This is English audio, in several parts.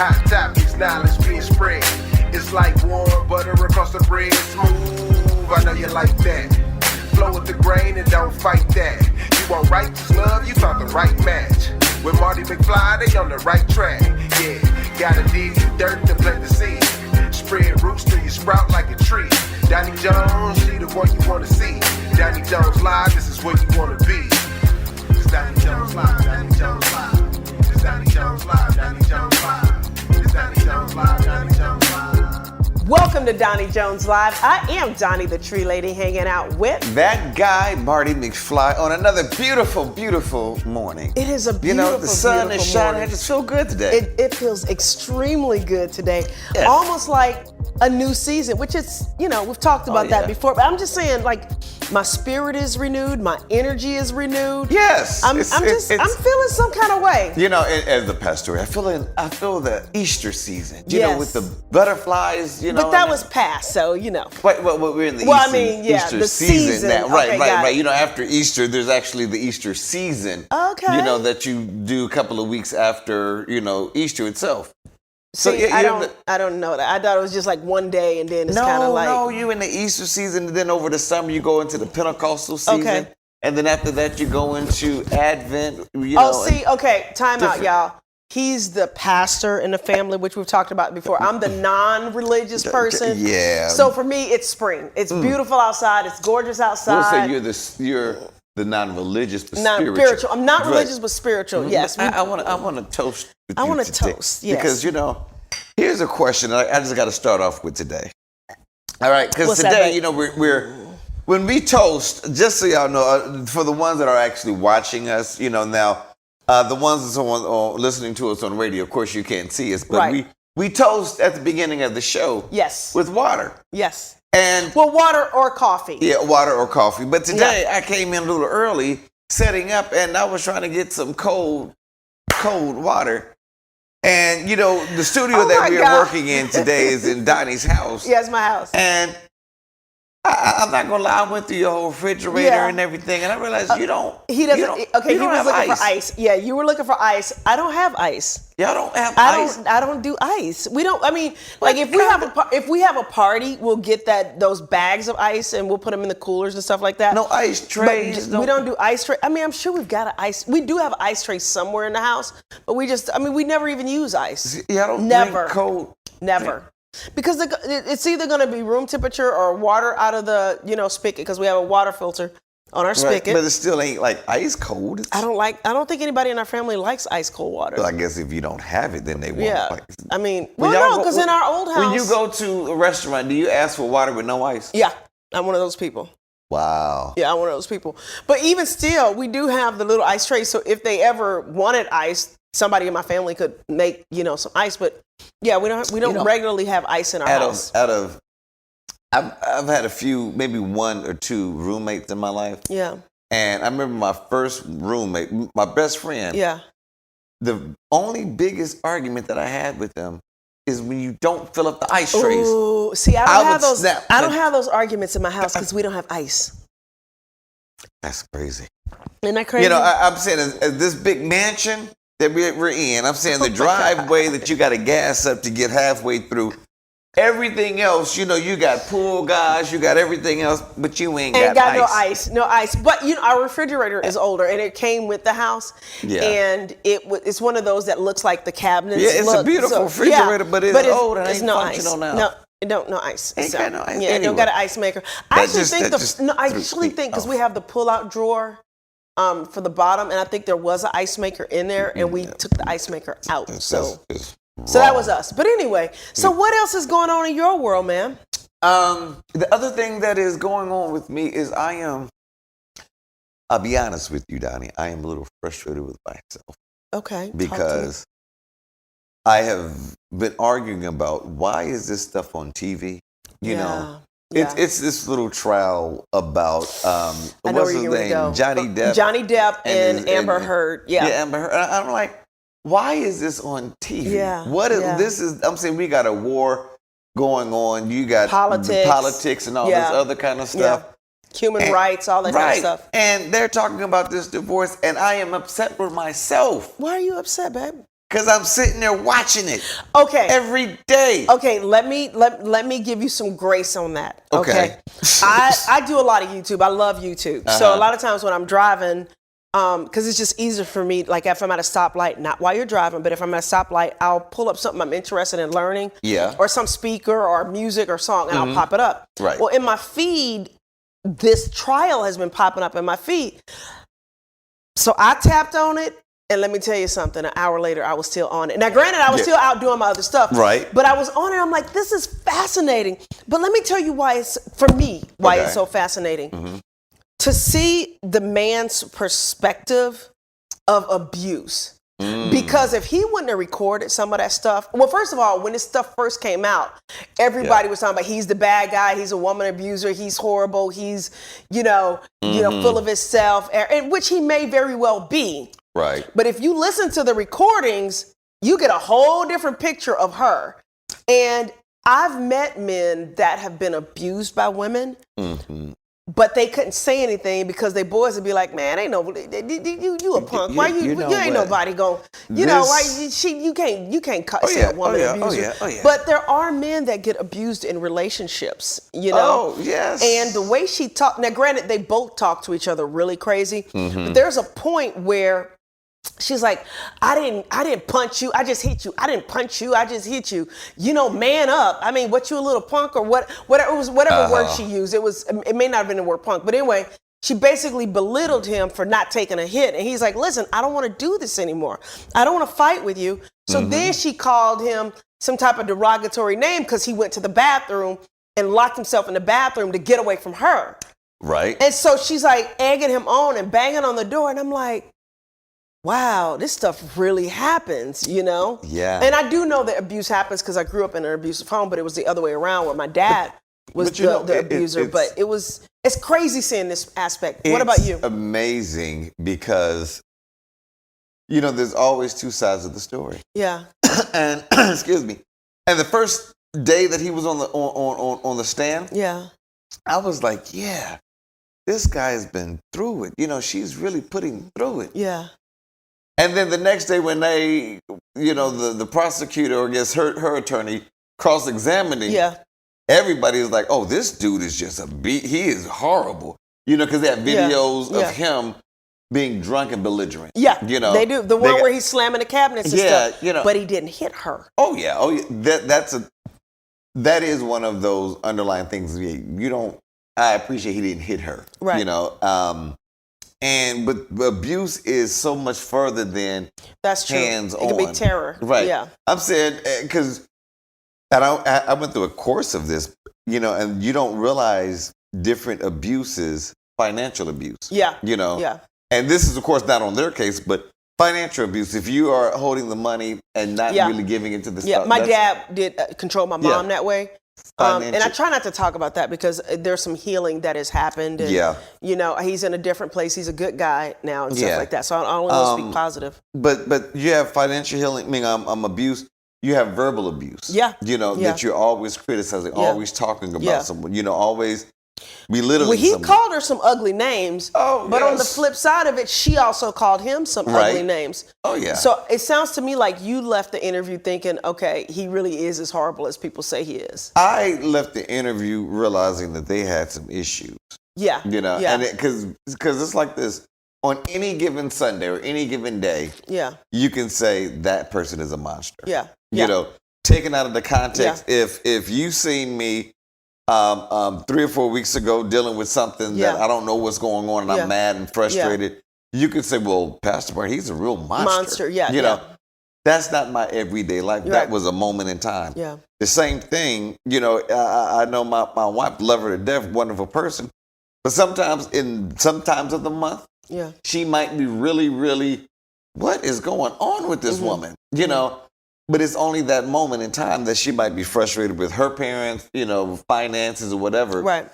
Hot topics, knowledge being spread. It's like warm butter across the bread. Smooth, I know you like that. Flow with the grain and don't fight that. You want righteous love, you found the right match. With Marty McFly, they on the right track. Yeah, gotta dig the dirt to plant the seed. Spread roots till you sprout like a tree. Doni Jones, she the one you wanna see. Doni Jones live, this is where you wanna be. It's Doni Jones live, Doni Jones live. It's Doni Jones live, Doni Jones live. It's Doni Jones live, Doni Jones live. Welcome to Doni Jones Live. I am Doni the Tree Lady, hanging out with that guy, Marty McFly, on another beautiful, beautiful morning. It is a beautiful, you know, the sun is shining. Morning. It just feels good today. It feels extremely good today. Yes. Almost like a new season, which is, you know, we've talked about that before. But I'm just saying, like, my spirit is renewed, my energy is renewed. Yes. I'm feeling some kind of way. You know, as the pastor, I feel the Easter season. You know, with the butterflies. You know, but that was past, so you know. Wait, we're in the Easter season now. Right. You know, after Easter, there's actually the Easter season. Okay. You know, that you do a couple of weeks after, you know, Easter itself. See, I don't know that. I thought it was just like one day, and then it's kind of like. No, you in the Easter season, and then over the summer you go into the Pentecostal season. Okay. And then after that you go into Advent. You know, time out, y'all. He's the pastor in the family, which we've talked about before. I'm the non-religious person. Yeah. So for me, it's spring. It's beautiful outside. It's gorgeous outside. We'll say you're the non-religious but spiritual. I'm not religious but spiritual. Yes. I want to toast. I want to toast. Yes. Because you know, here's a question I just got to start off with today. All right, because today, you know, we're when we toast. Just so y'all know, for the ones that are actually watching us, you know, now. The ones that are listening to us on radio, of course, you can't see us, but we toast at the beginning of the show. Yes. With water. Yes. And water or coffee. Yeah, water or coffee. But today I came in a little early, setting up, and I was trying to get some cold water. And you know, the studio that we're working in today is in Donnie's house. Yeah, it's my house. And I'm not gonna lie. I went through your whole refrigerator and everything, and I realized you don't. He doesn't. He was looking for ice. Yeah, you were looking for ice. I don't have ice. Y'all don't have ice. I don't do ice. We don't. I mean, like if we have a party, we'll get those bags of ice and we'll put them in the coolers and stuff like that. No ice trays. We don't do ice tray. I mean, I'm sure we've got an ice. We do have ice trays somewhere in the house, but we never even use ice. Yeah, I don't never drink cold. Never. Because it's either going to be room temperature or water out of the spigot, because we have a water filter on our spigot. But it still ain't like ice cold. I don't think anybody in our family likes ice cold water. Well, I guess if you don't have it, then they won't. Yeah. Like, I mean, no, because in our old house. When you go to a restaurant, do you ask for water with no ice? Yeah, I'm one of those people. Wow. Yeah, I'm one of those people. But even still, we do have the little ice trays. So if they ever wanted ice, somebody in my family could make some ice. But yeah, we don't regularly have ice in our house. I've had a few, maybe one or two roommates in my life. Yeah. And I remember my first roommate, my best friend. Yeah. The only biggest argument that I had with them is when you don't fill up the ice trays. Ooh, see, I don't have those arguments in my house because we don't have ice. That's crazy. Isn't that crazy? You know, I'm saying as this big mansion that we're in, I'm saying the driveway that you got to gas up to get halfway through. Everything else, you know, you got pool guys, you got everything else, but you ain't got ice. No ice. But our refrigerator is older, and it came with the house. Yeah. And it's one of those that looks like the cabinets. Yeah, it's a beautiful refrigerator, but it's old and ain't functional now. No ice. Ain't got no ice. Yeah, anyway. Don't got an ice maker. I actually think because we have the pull-out drawer for the bottom, and I think there was an ice maker in there, and we took the ice maker out. So that was us. But anyway, so what else is going on in your world, man? The other thing that is going on with me is I'll be honest with you, Doni, I am a little frustrated with myself. Okay. Because I have been arguing about why is this stuff on TV? You know, it's this little trial about what's his name? Johnny Depp and Amber Heard. Yeah. Yeah, Amber Heard. I'm like, why is this on TV? Yeah. I'm saying we got a war going on. You got politics and all this other kind of stuff. Human rights, all that kind of stuff. And they're talking about this divorce, and I am upset with myself. Why are you upset, babe? Because I'm sitting there watching it. Okay. Every day. Okay, let me give you some grace on that. Okay. I do a lot of YouTube. I love YouTube. So a lot of times when I'm driving, because it's just easier for me, like if I'm at a stoplight, not while you're driving, but if I'm at a stoplight, I'll pull up something I'm interested in learning. Yeah. Or some speaker or music or song, and I'll pop it up. Right. Well, in my feed, this trial has been popping up in my feed. So I tapped on it. And let me tell you something, an hour later, I was still on it. Now, granted, I was still out doing my other stuff. Right. But I was on it. I'm like, this is fascinating. But let me tell you why it's, for me, why it's so fascinating. To see the man's perspective of abuse. Because if he wouldn't have recorded some of that stuff, well, first of all, when this stuff first came out, everybody was talking about he's the bad guy, he's a woman abuser, he's horrible, he's, full of himself, and which he may very well be. Right. But if you listen to the recordings, you get a whole different picture of her. And I've met men that have been abused by women, but they couldn't say anything because their boys would be like, "Man, ain't no you a punk. Why you ain't nobody going? Why you can't say a woman abuser." But there are men that get abused in relationships. Oh yes. And the way she talked. Now, granted, they both talk to each other really crazy. But there's a point where she's like, I didn't punch you. I just hit you. I didn't punch you. I just hit you. Man up. I mean, what, you a little punk or whatever word she used. It may not have been the word punk, but anyway, she basically belittled him for not taking a hit. And he's like, listen, I don't want to do this anymore. I don't want to fight with you. So then she called him some type of derogatory name because he went to the bathroom and locked himself in the bathroom to get away from her. Right. And so she's like egging him on and banging on the door. And I'm like, wow, this stuff really happens, Yeah. And I do know that abuse happens because I grew up in an abusive home, but it was the other way around where my dad was the abuser. But it's crazy seeing this aspect. What about you? It's amazing because, there's always two sides of the story. Yeah. And excuse me. And the first day that he was on the stand, I was like, yeah, this guy's been through it. She's really putting through it. Yeah. And then the next day when they, the prosecutor or her attorney cross-examining, everybody is like, oh, this dude is just he is horrible. Because they have videos of him being drunk and belligerent. Yeah, they do. The one where he's slamming the cabinets and stuff, but he didn't hit her. Oh, yeah. That is one of those underlying things. I appreciate he didn't hit her. Right. But abuse is so much further than that's true. Hands-on. It can be terror. Right. Yeah. I'm saying because I went through a course of this, and you don't realize different abuses, financial abuse. Yeah. Yeah. And this is, of course, not on their case, but financial abuse. If you are holding the money and not really giving it to the my dad did control my mom that way. And I try not to talk about that because there's some healing that has happened. And, he's in a different place. He's a good guy now and stuff like that. So I only want to speak positive. But you have financial healing. I mean, I'm abused. You have verbal abuse. Yeah. That you're always criticizing, always talking about someone. Always belittling. Well, he called her some ugly names. Oh, but on the flip side of it, she also called him some ugly names. Oh, yeah. So it sounds to me like you left the interview thinking, okay, he really is as horrible as people say he is. I left the interview realizing that they had some issues. Yeah. And because it's like this. On any given Sunday or any given day, you can say that person is a monster. Yeah. Taken out of the context, if you seen me 3 or 4 weeks ago dealing with something that I don't know what's going on and I'm mad and frustrated, you could say, well, Pastor Bart, he's a real monster. That's not my everyday life. Right. That was a moment in time. Yeah. The same thing, I know my wife, love her to death, wonderful person, but sometimes of the month, she might be really, really, what is going on with this woman? But it's only that moment in time that she might be frustrated with her parents, finances or whatever. Right.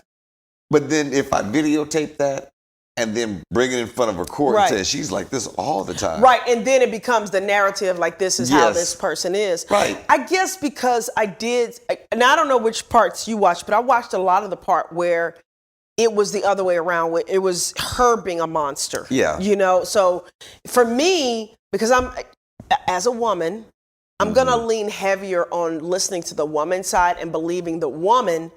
But then if I videotape that and then bring it in front of her court and say she's like this all the time. Right. And then it becomes the narrative like this is how this person is. Right. I guess because I don't know which parts you watched, but I watched a lot of the part where it was the other way around. It was her being a monster. Yeah. So for me, because as a woman, I'm going to lean heavier on listening to the woman's side and believing the woman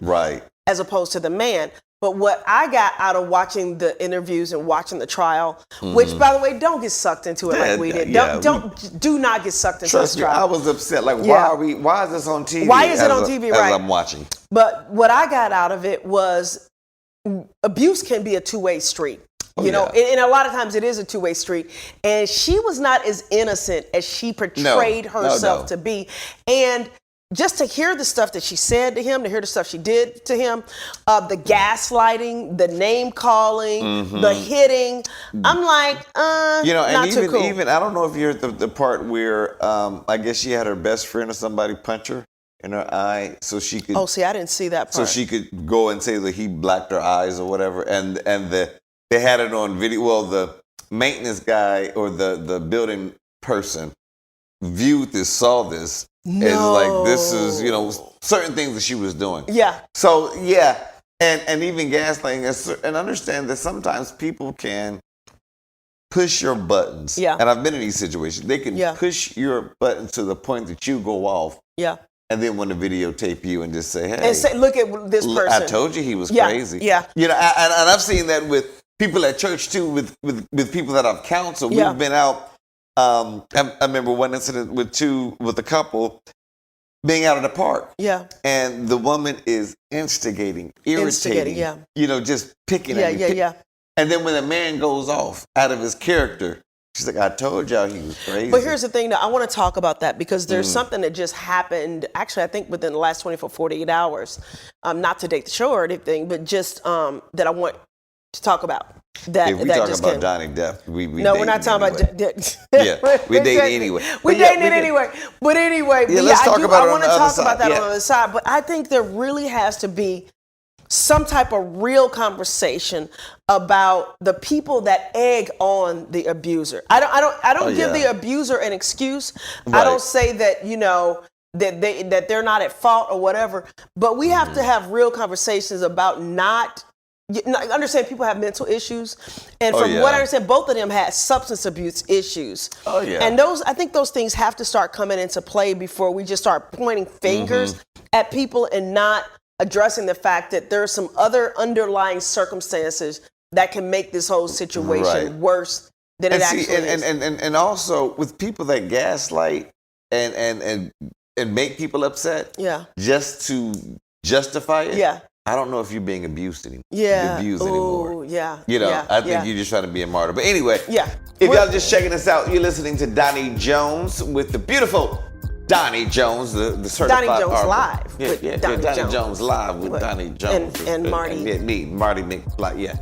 as opposed to the man. But what I got out of watching the interviews and watching the trial, which, by the way, don't get sucked into it like we did. Do not get sucked into this trial. I was upset. Like, why is this on TV? Why is it on TV? Right. As I'm watching. But what I got out of it was abuse can be a two-way street. You know, and a lot of times it is a two-way street. And she was not as innocent as she portrayed herself to be. And just to hear the stuff that she said to him, to hear the stuff she did to him, the gaslighting, the name calling, the hitting, I'm like, you know, and not too cool. even I don't know if you heard the part where I guess she had her best friend or somebody punch her in her eye so she could. Oh, see, I didn't see that part. So she could go and say that he blacked her eyes or whatever, and they had it on video. Well, the maintenance guy or the building person viewed this, saw this. It's like, this is, you know, certain things that she was doing. Yeah. So, and even gaslighting, and understand that sometimes people can push your buttons. Yeah. And I've been in these situations. They can push your buttons to the point that you go off. Yeah. And then want to videotape you and just say, hey. And say, look at this person. I told you he was crazy. Yeah. You know, and I've seen that with people at church, too, with people that I've counseled. We've been out. I remember one incident with a couple being out at the park. Yeah. And the woman is instigating, irritating, you know, just picking at you. And then when the man goes off out of his character, she's like, I told y'all he was crazy. But here's the thing, though. I want to talk about that because there's something that just happened, actually, I think within the last 24, 48 hours, not to date the show or anything, but just that I want to talk about. That, if we talk about Donnie Depp, we no, we're not talking about. We're dating anyway. We're dating it anyway. But anyway, let's talk about I want to talk about that on the other side. But I think there really has to be some type of real conversation about the people that egg on the abuser. I don't give the abuser an excuse. Right. I don't say that, you know, that they're not at fault or whatever. But we have to have real conversations about not. I understand people have mental issues, and from what I understand, both of them had substance abuse issues. Oh yeah, and I think those things have to start coming into play before we just start pointing fingers at people and not addressing the fact that there are some other underlying circumstances that can make this whole situation worse than it actually is. And also with people that gaslight and make people upset, just to justify it. Yeah. I don't know if you're being abused anymore. Anymore. Yeah. You know, I think you're just trying to be a martyr. But anyway, if y'all just checking us out, you're listening to Doni Jones with the beautiful Doni Jones, the certified Doni Jones Live. Doni Jones Live with Doni Jones. And Marty. And Marty McFly,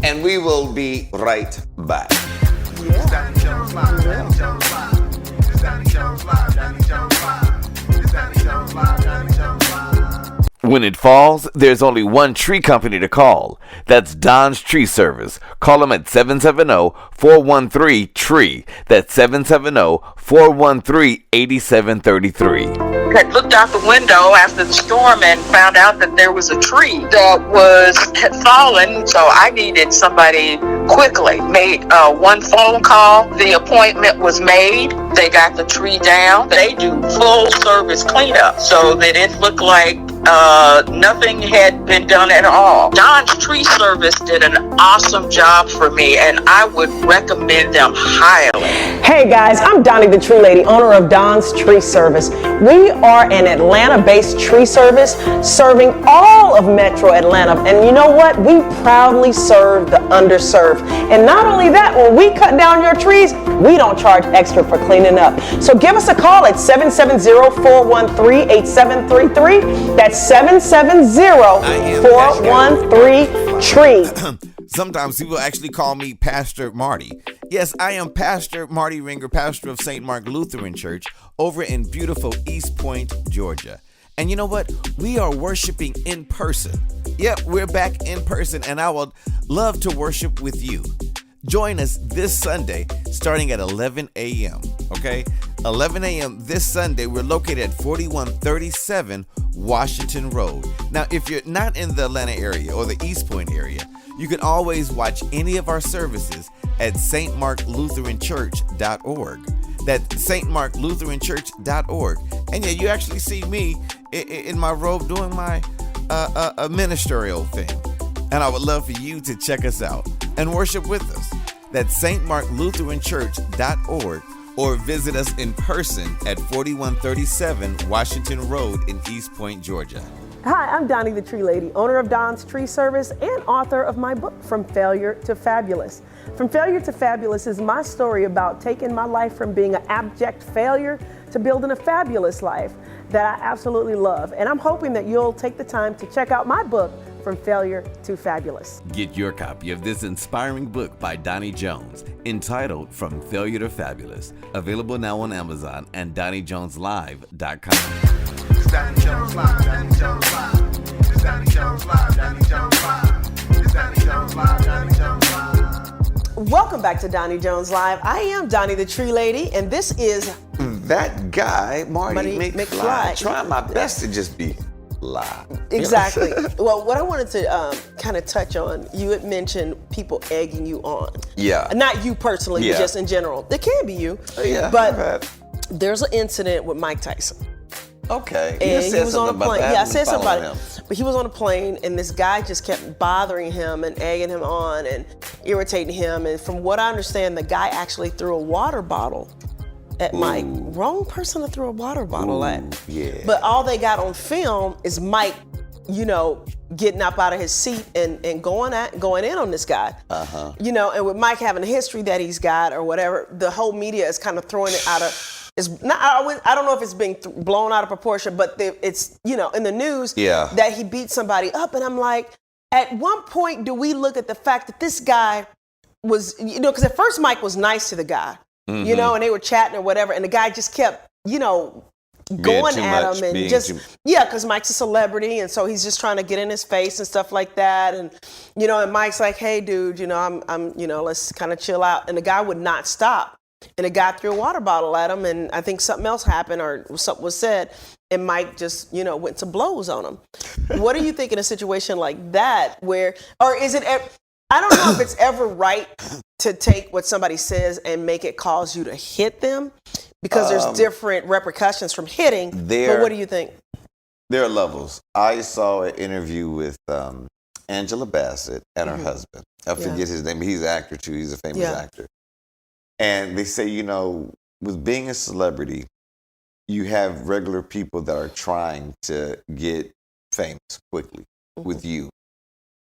And we will be right back. It's Doni Jones Live, Doni Jones Live. It's Doni Jones Live, Doni Jones Live. It's Doni Jones Live, Doni Jones Live. When it falls, there's only one tree company to call. That's Don's Tree Service. Call them at 770-413-TREE. That's 770-413-8733. Had looked out the window after the storm and found out that there was a tree that had fallen, so I needed somebody quickly. Made one phone call. The appointment was made. They got the tree down. They do full service cleanup, so that it looked like nothing had been done at all. Don's Tree Service did an awesome job for me, and I would recommend them highly. Hey guys, I'm Donnie the Tree Lady, owner of Don's Tree Service. We are an Atlanta-based tree service serving all of Metro Atlanta. And you know what? We proudly serve the underserved. And not only that, when we cut down your trees, we don't charge extra for cleaning up. So give us a call at 770-413-8733. That's 770-413-TREE. Sometimes people actually call me Pastor Marty. Yes, I am Pastor Marty Ringer, pastor of St. Mark Lutheran Church over in beautiful East Point, Georgia. And you know what? We are worshiping in person. Yep, we're back in person, and I would love to worship with you. Join us this Sunday starting at 11 a.m., okay? 11 a.m. this Sunday. We're located at 4137 Washington Road. Now, if you're not in the Atlanta area or the East Point area, you can always watch any of our services at stmarklutheranchurch.org. That's stmarklutheranchurch.org. And yeah, you actually see me in my robe doing my ministerial thing. And I would love for you to check us out and worship with us. That's stmarklutheranchurch.org, or visit us in person at 4137 Washington Road in East Point, Georgia. Hi, I'm Doni the Tree Lady, owner of Don's Tree Service and author of my book, From Failure to Fabulous. From Failure to Fabulous is my story about taking my life from being an abject failure to building a fabulous life that I absolutely love. And I'm hoping that you'll take the time to check out my book, From Failure to Fabulous. Get your copy of this inspiring book by Doni Jones, entitled From Failure to Fabulous, available now on Amazon and DoniJonesLive.com. It's Doni Jones Live, Doni Jones Live. It's Doni Jones Live, Doni Jones Live. It's Doni Jones Live, Doni Jones Live. Welcome back to Doni Jones Live. I am Doni the Tree Lady, and this is that guy, Marty McFly. Trying my best to just be live. Exactly. Well, what I wanted to kind of touch on, you had mentioned people egging you on. Yeah. Not you personally, but just in general. It can be you. Yeah. But there's an incident with Mike Tyson. Okay. And he was on a plane. Yeah, I said something about him. it. But he was on a plane, and this guy just kept bothering him and egging him on and irritating him. And from what I understand, the guy actually threw a water bottle at Mike. Wrong person to throw a water bottle at. Yeah. But all they got on film is Mike, getting up out of his seat and going in on this guy. Uh-huh. And with Mike having a history that he's got or whatever, the whole media is kind of throwing it out of. It's not. I don't know if it's being blown out of proportion, but it's in the news that he beat somebody up, and I'm like, at one point do we look at the fact that this guy was, because at first Mike was nice to the guy, and they were chatting or whatever, and the guy just kept, going at him and because Mike's a celebrity, and so he's just trying to get in his face and stuff like that, and and Mike's like, hey dude, I'm let's kind of chill out, and the guy would not stop. And a guy threw a water bottle at him, and I think something else happened or something was said, and Mike just, went to blows on him. What do you think in a situation like that or is it, I don't know if it's ever right to take what somebody says and make it cause you to hit them, because there's different repercussions from hitting, but what do you think? There are levels. I saw an interview with Angela Bassett and her husband. I forget his name, but he's an actor too, he's a famous actor. And they say, with being a celebrity, you have regular people that are trying to get famous quickly with you.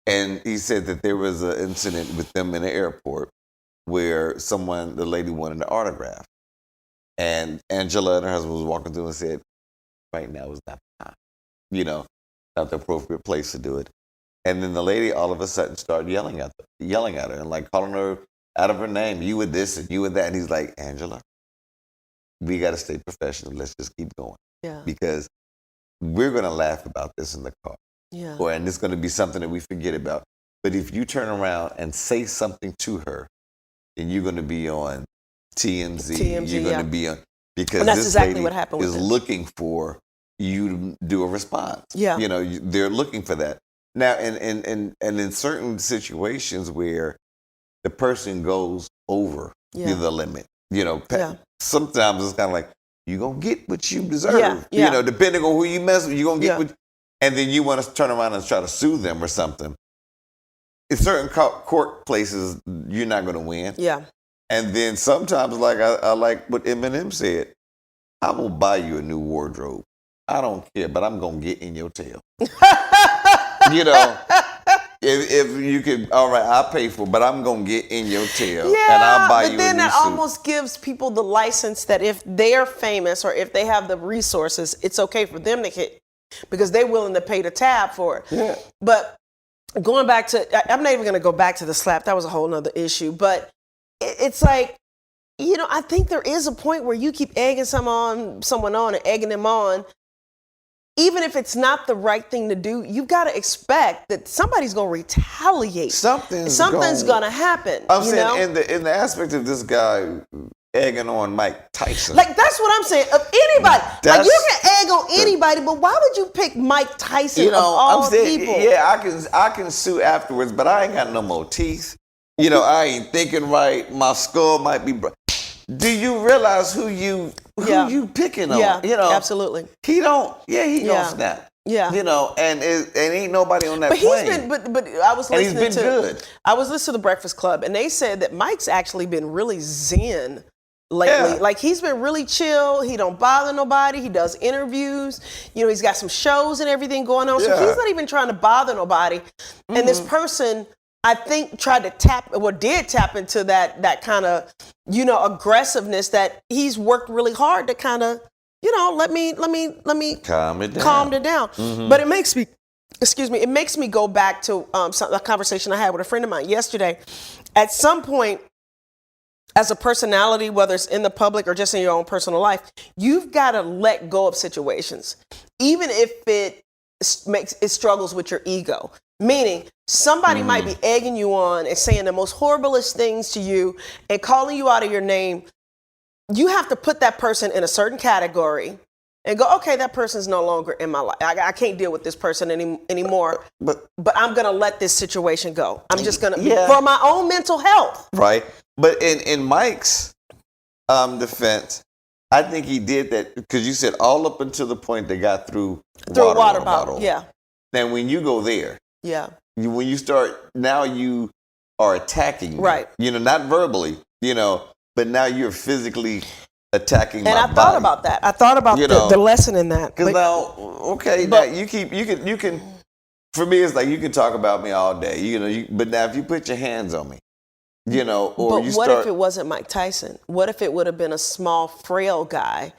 And he said that there was an incident with them in the airport where the lady wanted an autograph. And Angela and her husband was walking through and said, right now is not the time, not the appropriate place to do it. And then the lady all of a sudden started yelling at her and like calling her out of her name, you with this and you with that. And he's like, Angela, we got to stay professional. Let's just keep going. Yeah. Because we're going to laugh about this in the car. Yeah. And it's going to be something that we forget about. But if you turn around and say something to her, then you're going to be on TMZ. You're going to be on, because that's this exactly lady what happened is looking for you to do a response. Yeah. They're looking for that. Now, and in certain situations where the person goes over the limit. Sometimes it's kind of like, you're going to get what you deserve. Depending on who you mess with, you're going to get what, and then you want to turn around and try to sue them or something. In certain court places, you're not going to win. Yeah. And then sometimes, like I like what Eminem said, I will buy you a new wardrobe. I don't care, but I'm going to get in your tail. If you could, all right, I'll pay for it, but I'm going to get in your tail and I'll buy you a new suit. But then that almost gives people the license that if they're famous or if they have the resources, it's okay for them to hit, because they're willing to pay the tab for it. Yeah. But going back to, I'm not even going to go back to the slap. That was a whole nother issue. But it's like, I think there is a point where you keep egging someone on and egging them on. Even if it's not the right thing to do, you've got to expect that somebody's going to retaliate. Something's going to happen. I'm saying in the aspect of this guy egging on Mike Tyson. Like, that's what I'm saying. Of anybody. Like, you can egg on anybody, but why would you pick Mike Tyson of all people? Yeah, I can sue afterwards, but I ain't got no more teeth. I ain't thinking right. My skull might be do you realize who you picking on? Yeah, you know, absolutely. He don't snap. Yeah, you know, and ain't nobody on that plane. But I was listening and he's been good. I was listening to the Breakfast Club, and they said that Mike's actually been really zen lately. Yeah. Like he's been really chill. He don't bother nobody. He does interviews. You know, he's got some shows and everything going on. So he's not even trying to bother nobody. Mm-hmm. And this person, I think, did tap into that kind of, you know, aggressiveness that he's worked really hard to kind of, you know, let me calm it down. Mm-hmm. But it makes me go back to a conversation I had with a friend of mine yesterday. At some point, as a personality, whether it's in the public or just in your own personal life, you've got to let go of situations, even if it struggles with your ego. Meaning, somebody might be egging you on and saying the most horriblest things to you and calling you out of your name. You have to put that person in a certain category and go, okay, that person's no longer in my life. I can't deal with this person anymore. But I'm going to let this situation go. I'm just going to, for my own mental health. Right. But in Mike's defense, I think he did that because you said all up until the point they got through a water bottle. Yeah. Then when you go there, when you start, now you are attacking me. Right. You know, not verbally, you know, but now you're physically attacking my body. And I thought about that. I thought about the lesson in that. Because now, now you can. For me, it's like you can talk about me all day, you know. But now, if you put your hands on me, you know, or but what if it wasn't Mike Tyson? What if it would have been a small, frail guy?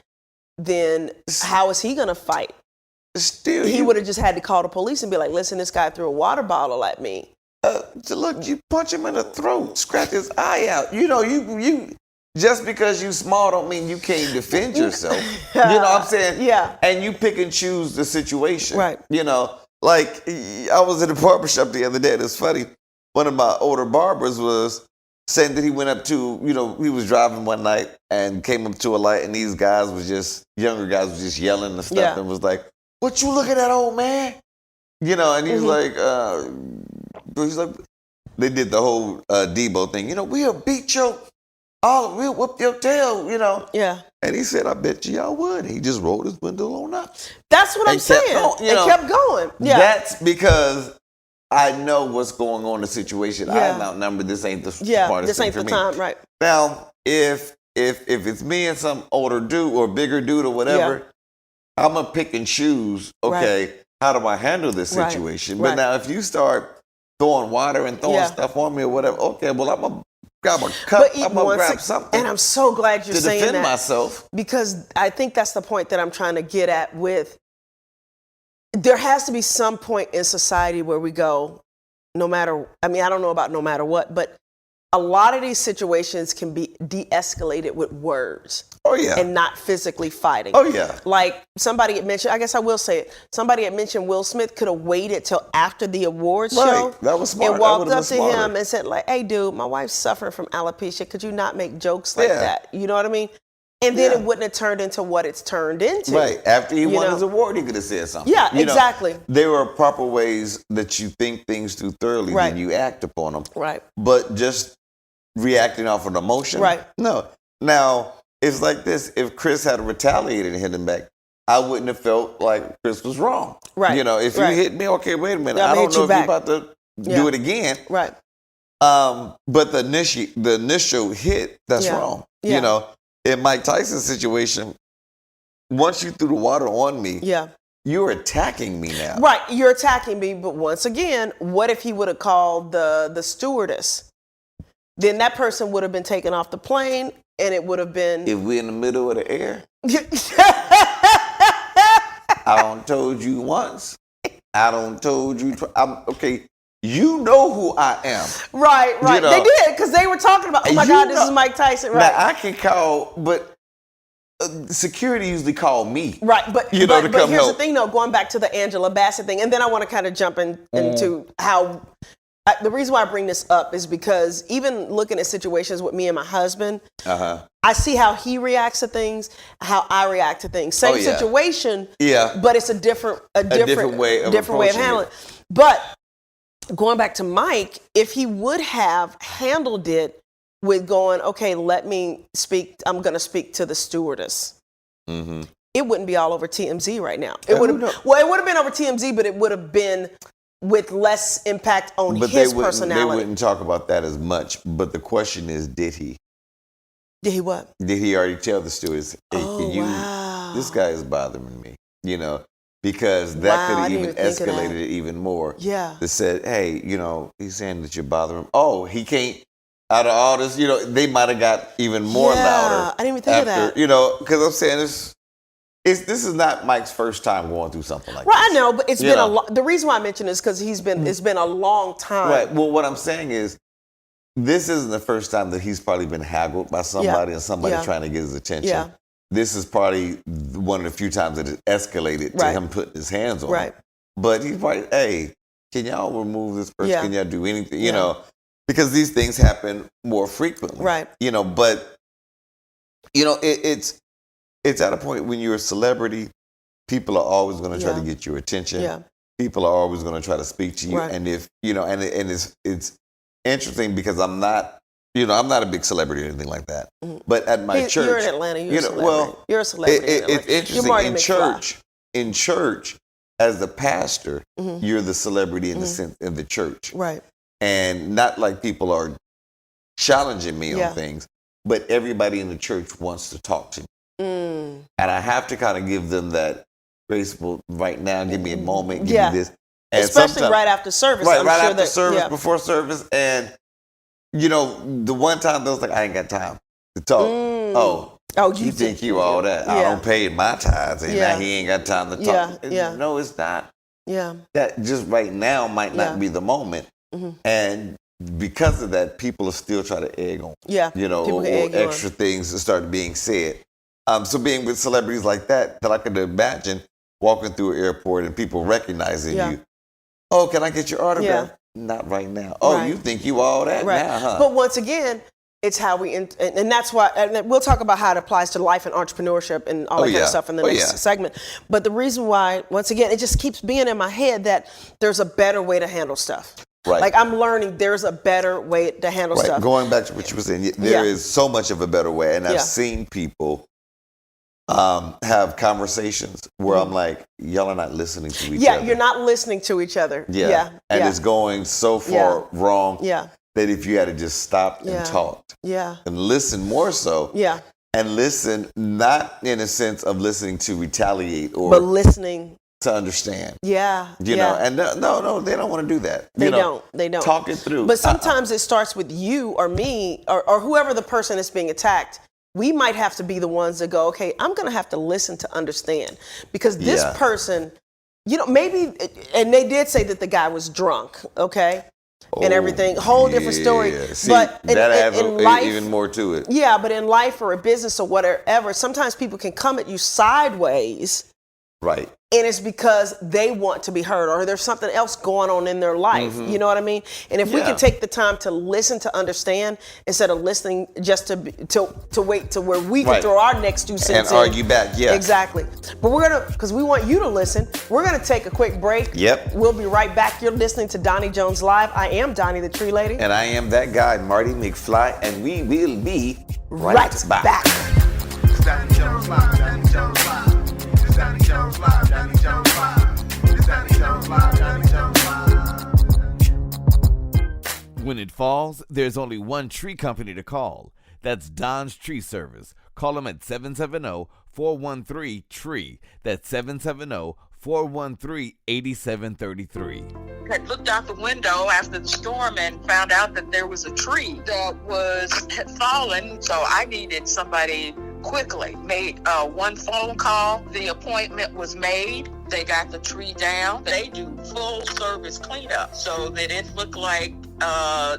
Then how is he going to fight? Still, he would have just had to call the police and be like, "Listen, this guy threw a water bottle at me." Look, you punch him in the throat, scratch his eye out. You know, you just because you small don't mean you can't defend yourself. You know what I'm saying? Yeah. And you pick and choose the situation. Right. You know, like I was in a barbershop the other day. And it's funny. One of my older barbers was saying that he went up to, you know, he was driving one night and came up to a light, and these younger guys was just yelling and stuff, and was like, "What you looking at, old man?" You know, and he's like, they did the whole Debo thing. You know, we'll beat we'll whoop your tail, you know. Yeah. And he said, "I bet you y'all would." He just rolled his window on up. That's what I'm saying. Kept going. Yeah. That's because I know what's going on in the situation. I'm outnumbered. This ain't the smartest this thing ain't for the me. time, right? Now, if it's me and some older dude or bigger dude or whatever, I'm gonna pick and choose. Okay, how do I handle this situation? But now, if you start throwing water and throwing stuff on me or whatever, okay, well, I'm gonna grab a cup. I'm gonna grab something. And I'm so glad you're saying that. To defend myself. Because I think that's the point that I'm trying to get at with, there has to be some point in society where we go, I don't know about no matter what, but a lot of these situations can be de-escalated with words. Oh, yeah. And not physically fighting. Oh, yeah. Like somebody had mentioned, I guess I will say it, somebody had mentioned Will Smith could have waited till after the awards show. That was smart. And walked up to him and said, like, "Hey, dude, my wife's suffering from alopecia. Could you not make jokes like that?" You know what I mean? And then it wouldn't have turned into what it's turned into. Right. After he won his award, he could have said something. Yeah, exactly. There are proper ways that you think things through thoroughly, then you act upon them. Right. But just reacting off of emotion. Right. No. Now, it's like this. If Chris had retaliated and hit him back, I wouldn't have felt like Chris was wrong. Right. You know, if you hit me, okay, wait a minute. I don't know if you're about to do it again. Right. But the initial hit, that's wrong. Yeah. You know, in Mike Tyson's situation, once you threw the water on me, you're attacking me now. Right. You're attacking me. But once again, what if he would have called the stewardess? Then that person would have been taken off the plane, and it would have been... If we're in the middle of the air, I don't told you once. I don't told you... okay, you know who I am. Right. You know, they did, because they were talking about, oh my God, this is Mike Tyson. Right. Now, I can call, but security usually call me. Right, but here's help. The thing, though, going back to the Angela Bassett thing, and then I want to kind of jump into how... the reason why I bring this up is because even looking at situations with me and my husband, I see how he reacts to things, how I react to things. Same situation, but it's a different way of handling it. But going back to Mike, if he would have handled it with going, okay, let me speak. I'm going to speak to the stewardess. Mm-hmm. It wouldn't be all over TMZ right now. It would have. Well, it would have been over TMZ, but it would have been with less impact on his personality. They wouldn't talk about that as much. But the question is, did he? Did he what? Did he already tell the stewardess, hey, wow. This guy is bothering me, because that could have even escalated it even more. Yeah. That said, hey, he's saying that you're bothering him. Oh, he can't, out of all this, they might have got even more louder. I didn't even think of that. Because I'm saying this is not Mike's first time going through something like this. Right, I know, but it's been the reason why I mention this because it's been a long time. Right. Well, what I'm saying is, this isn't the first time that he's probably been haggled by somebody and somebody trying to get his attention. Yeah. This is probably one of the few times that it escalated to him putting his hands on him. But he's probably, hey, can y'all remove this person? Can y'all do anything? Because these things happen more frequently. Right. But it's at a point when you're a celebrity, people are always going to try to get your attention. Yeah. People are always going to try to speak to you. Right. And if and it's interesting because I'm not a big celebrity or anything like that. Mm-hmm. But at my church, you're in Atlanta. You're a celebrity. You're a celebrity. It's interesting in church. As the pastor, you're the celebrity in the sense in the church, right? And not like people are challenging me on things, but everybody in the church wants to talk to me, and I have to kind of give them that graceful. Right now, give me a moment. Give me this. And especially right after service. Right after service, before service. And, the one time they was like, I ain't got time to talk. Oh, you think you all that? I don't pay my tithes. And now he ain't got time to talk. No, it's not. Yeah. That just right now might not be the moment. Mm-hmm. And because of that, people are still trying to egg on. Yeah. Or extra things that start being said. So being with celebrities like that I could imagine walking through an airport and people recognizing you. Oh, can I get your autograph? Yeah. Not right now. Oh, you think you all that now, huh? But once again, it's how we, and that's why, and we'll talk about how it applies to life and entrepreneurship and all that kind of stuff in the next segment. But the reason why, once again, it just keeps being in my head that there's a better way to handle stuff. Right. Like I'm learning there's a better way to handle stuff. Going back to what you were saying, there is so much of a better way. And I've seen people have conversations where I'm like, y'all are not listening to each other. Yeah, you're not listening to each other. And it's going so far wrong that if you had to just stop and talk and listen more so and listen not in a sense of listening to retaliate but listening to understand. And no, they don't want to do that. They don't. Talk it through. But sometimes it starts with you or me or whoever the person is being attacked. We might have to be the ones that go, okay, I'm going to have to listen to understand because this person, maybe, and they did say that the guy was drunk, okay, and everything, whole different story. See, but that adds even more to it. Yeah, but in life or a business or whatever, sometimes people can come at you sideways. Right. And it's because they want to be heard or there's something else going on in their life. Mm-hmm. You know what I mean? And if we can take the time to listen to understand instead of listening just to wait to where we can throw our next 2 cents and argue back. Yeah. Exactly. But because we want you to listen, we're going to take a quick break. Yep. We'll be right back. You're listening to Doni Jones Live. I am Doni the Tree Lady. And I am that guy, Marty McFly. And we will be right back. Doni Jones Live. Doni Jones Live. Doni Jones Live, Doni Jones Live. It's Doni Jones Live, Doni Jones Live. When it falls, there's only one tree company to call. That's Don's Tree Service. Call them at 770-413-TREE. That's 770-413-8733. I looked out the window after the storm and found out that there was a tree that had fallen, so I needed somebody quickly. Made one phone call. The appointment was made. They got the tree down. They do full service cleanup so that it looked like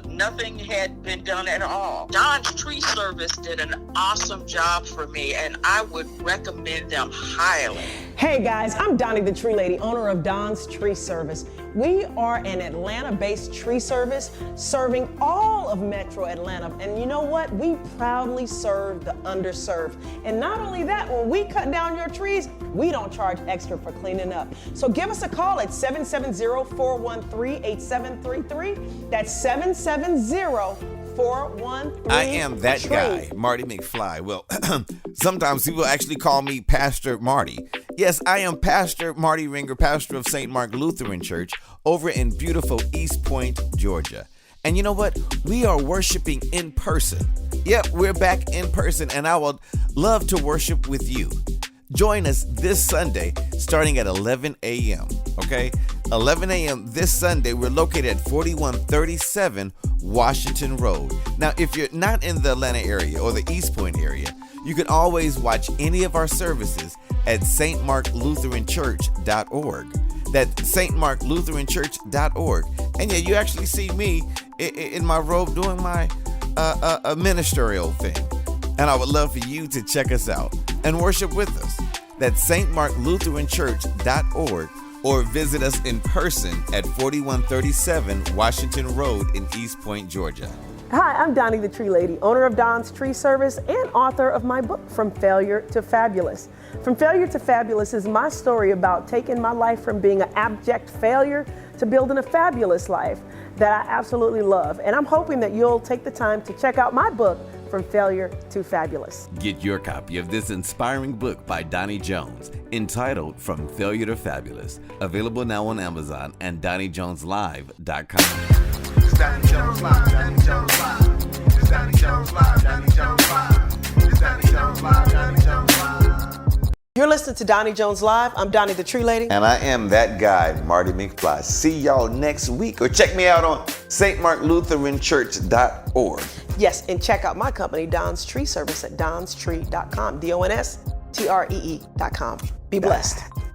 nothing had been done at all. Don's Tree Service did an awesome job for me, and I would recommend them highly. Hey guys, I'm Doni the Tree Lady, owner of Don's Tree Service. We are an Atlanta-based tree service serving all of Metro Atlanta. And you know what? We proudly serve the underserved. And not only that, when we cut down your trees, we don't charge extra for cleaning up. So give us a call at 770-413-8733. That's 770-413-8733. 413. I am that guy, Marty McFly. Well, sometimes people actually call me Pastor Marty. Yes, I am Pastor Marty Ringer, pastor of St. Mark Lutheran Church over in beautiful East Point, Georgia. And you know what? We are worshiping in person. Yep, we're back in person, and I would love to worship with you. Join us this Sunday starting at 11 a.m., okay? 11 a.m. this Sunday. We're located at 4137 Washington Road. Now, if you're not in the Atlanta area or the East Point area, you can always watch any of our services at stmarklutheranchurch.org. That's stmarklutheranchurch.org. And yeah, you actually see me in my robe doing my ministerial thing. And I would love for you to check us out and worship with us. That's stmarklutheranchurch.org, or visit us in person at 4137 Washington Road in East Point, Georgia. Hi, I'm Doni the Tree Lady, owner of Don's Tree Service and author of my book, From Failure to Fabulous. From Failure to Fabulous is my story about taking my life from being an abject failure to building a fabulous life that I absolutely love. And I'm hoping that you'll take the time to check out my book, From Failure to Fabulous. Get your copy of this inspiring book by Doni Jones entitled From Failure to Fabulous. Available now on Amazon and DoniJonesLive.com. It's Doni Jones Live, Doni Jones Live. It's Doni Jones Live, Doni Jones Live. It's Doni Jones Live, Doni Jones Live. You're listening to Doni Jones Live. I'm Doni the Tree Lady. And I am that guy, Marty McFly. See y'all next week, or check me out on stmarklutheranchurch.org. Yes, and check out my company, Don's Tree Service, at donstree.com, DONSTREE.com. Be blessed.